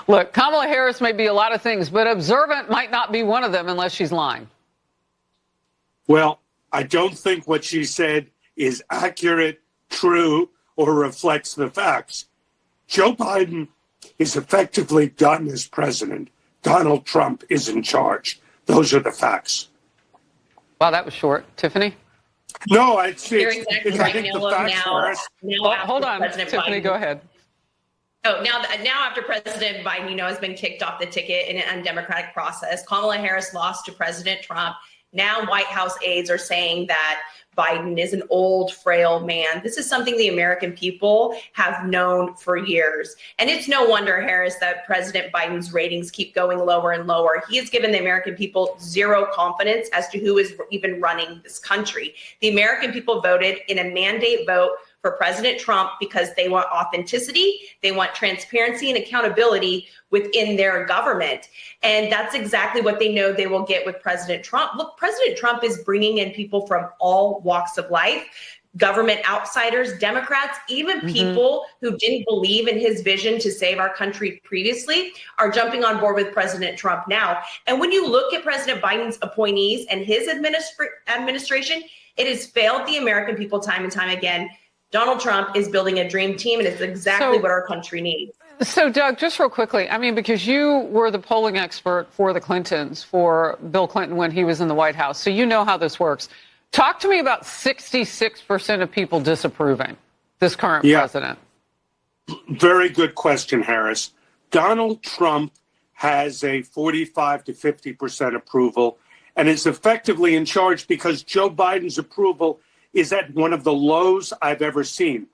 Look, Kamala Harris may be a lot of things, but observant might not be one of them unless she's lying. Well, I don't think what she said is accurate, true, or reflects the facts. Joe Biden is effectively done as president. Donald Trump is in charge. Those are the facts. Wow, that was short. Tiffany? No, I think exactly the right. facts, Hold on, Tiffany, go ahead. Oh, now after President Biden, has been kicked off the ticket in an undemocratic process, Kamala Harris lost to President Trump. Now White House aides are saying that Biden is an old, frail man. This is something the American people have known for years. And it's no wonder, Harris, that President Biden's ratings keep going lower and lower. He has given the American people zero confidence as to who is even running this country. The American people voted in a mandate vote for President Trump because they want authenticity, they want transparency and accountability within their government. And that's exactly what they know they will get with President Trump. Look, President Trump is bringing in people from all walks of life, government outsiders, Democrats, even people who didn't believe in his vision to save our country previously are jumping on board with President Trump now. And when you look at President Biden's appointees and his administration, it has failed the American people time and time again. Donald Trump is building a dream team, and it's exactly what our country needs. So, Doug, just real quickly, because you were the polling expert for the Clintons, for Bill Clinton when he was in the White House, so you know how this works. Talk to me about 66% of people disapproving this current president. Very good question, Harris. Donald Trump has a 45 to 50% approval and is effectively in charge because Joe Biden's approval is at one of the lows I've ever seen.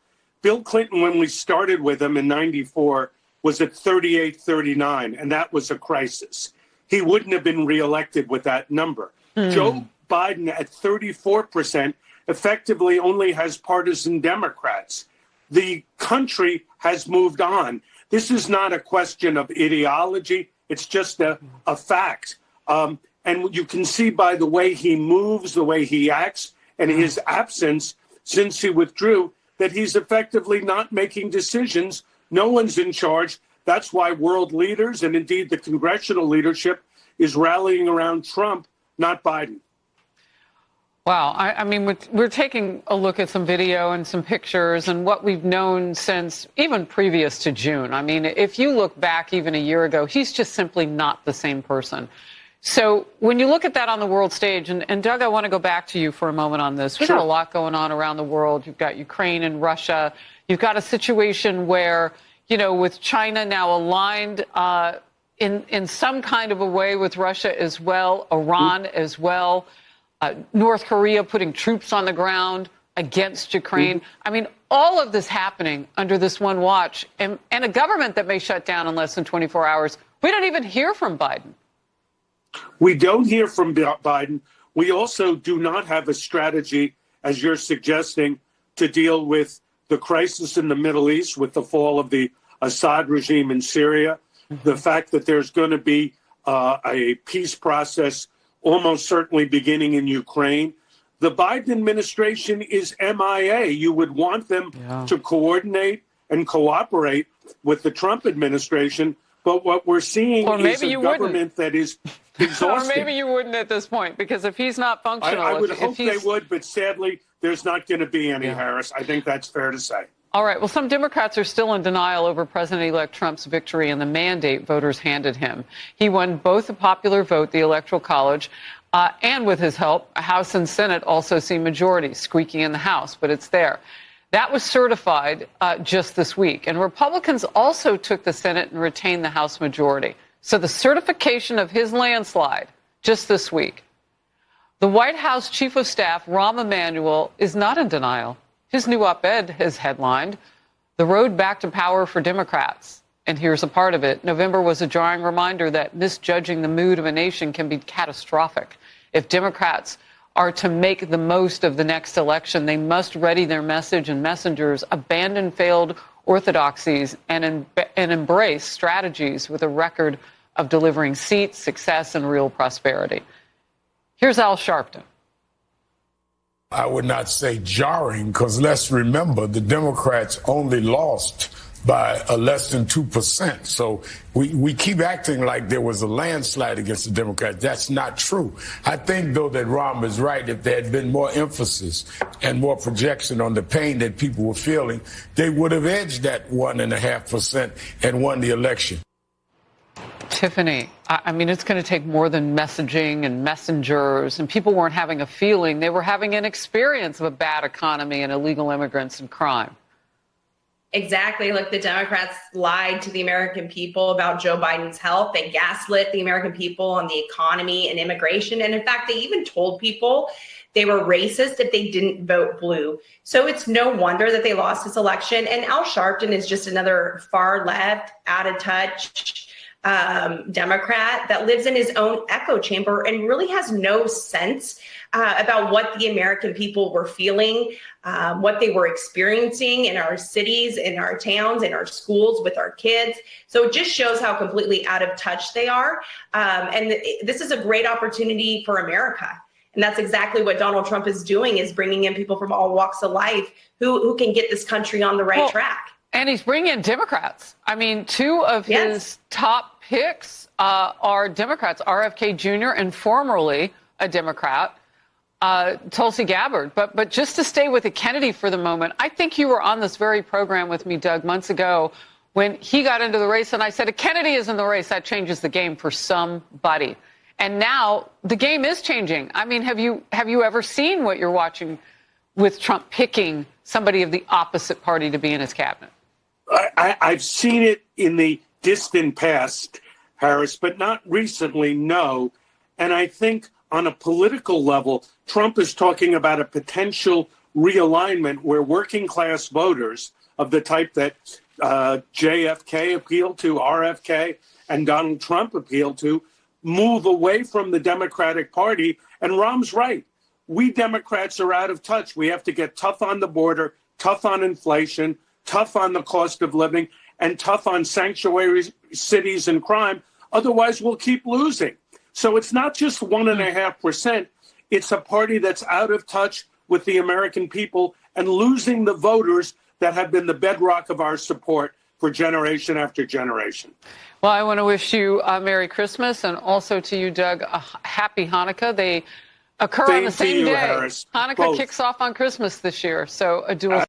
Bill Clinton, when we started with him in 94, was at 38, 39, and that was a crisis. He wouldn't have been reelected with that number. Joe Biden at 34% effectively only has partisan Democrats. The country has moved on. This is not a question of ideology. It's just a fact. And you can see by the way he moves, the way he acts, and his absence since he withdrew, that he's effectively not making decisions. No one's in charge. That's why world leaders and indeed the congressional leadership is rallying around Trump, not Biden. Wow. We're taking a look at some video and some pictures and what we've known since even previous to June. If you look back even a year ago, he's just simply not the same person. So when you look at that on the world stage, and Doug, I want to go back to you for a moment on this. We've got a lot going on around the world. You've got Ukraine and Russia. You've got a situation where, with China now aligned in some kind of a way with Russia as well, Iran as well, North Korea putting troops on the ground against Ukraine. All of this happening under this one watch and a government that may shut down in less than 24 hours. We don't even hear from Biden. We don't hear from Biden. We also do not have a strategy, as you're suggesting, to deal with the crisis in the Middle East with the fall of the Assad regime in Syria, the fact that there's going to be a peace process almost certainly beginning in Ukraine. The Biden administration is MIA. You would want them to coordinate and cooperate with the Trump administration. But what we're seeing is a government that is exhausted. Or maybe you wouldn't at this point, because if he's not functional... I would hope they would, but sadly, there's not going to be any, Harris. I think that's fair to say. All right. Well, some Democrats are still in denial over President-elect Trump's victory and the mandate voters handed him. He won both the popular vote, the Electoral College, and with his help, House and Senate also see majorities, squeaking in the House, but it's there. That was certified just this week. And Republicans also took the Senate and retained the House majority. So the certification of his landslide just this week. The White House Chief of Staff, Rahm Emanuel, is not in denial. His new op-ed has headlined "The Road Back to Power for Democrats." And here's a part of it. November was a jarring reminder that misjudging the mood of a nation can be catastrophic. If Democrats are to make the most of the next election, they must ready their message and messengers, abandon failed orthodoxies, and embrace strategies with a record of delivering seats, success, and real prosperity. Here's Al Sharpton. I would not say jarring, because let's remember the Democrats only lost by less than 2%. So we keep acting like there was a landslide against the Democrats. That's not true. I think, though, that Rahm is right. If there had been more emphasis and more projection on the pain that people were feeling, they would have edged that 1.5% and won the election. Tiffany, I mean, it's going to take more than messaging and messengers, and people weren't having a feeling. They were having an experience of a bad economy and illegal immigrants and crime. Exactly. Look, the Democrats lied to the American people about Joe Biden's health. They gaslit the American people on the economy and immigration. And in fact, they even told people they were racist if they didn't vote blue. So it's no wonder that they lost this election. And Al Sharpton is just another far left, out of touch Democrat that lives in his own echo chamber and really has no sense about what the American people were feeling, what they were experiencing in our cities, in our towns, in our schools with our kids. So it just shows how completely out of touch they are. And this is a great opportunity for America. And that's exactly what Donald Trump is doing, is bringing in people from all walks of life who can get this country on the right track. And he's bringing in Democrats. I mean, two of his top picks are Democrats, RFK Jr. and formerly a Democrat, Tulsi Gabbard. But just to stay with the Kennedy for the moment, I think you were on this very program with me, Doug, months ago when he got into the race. And I said, if Kennedy is in the race, that changes the game for somebody. And now the game is changing. I mean, have you ever seen what you're watching with Trump picking somebody of the opposite party to be in his cabinet? I've seen it in the distant past, Harris, but not recently, no. And I think on a political level, Trump is talking about a potential realignment where working class voters of the type that JFK appealed to, RFK, and Donald Trump appealed to, move away from the Democratic Party. And Rahm's right. We Democrats are out of touch. We have to get tough on the border, tough on inflation, tough on the cost of living, and tough on sanctuary cities and crime. Otherwise, we'll keep losing. So it's not just 1.5%. It's a party that's out of touch with the American people and losing the voters that have been the bedrock of our support for generation after generation. Well, I want to wish you a Merry Christmas, and also to you, Doug, a Happy Hanukkah. They occur on the same day. Harris. Hanukkah kicks off on Christmas this year, so a dual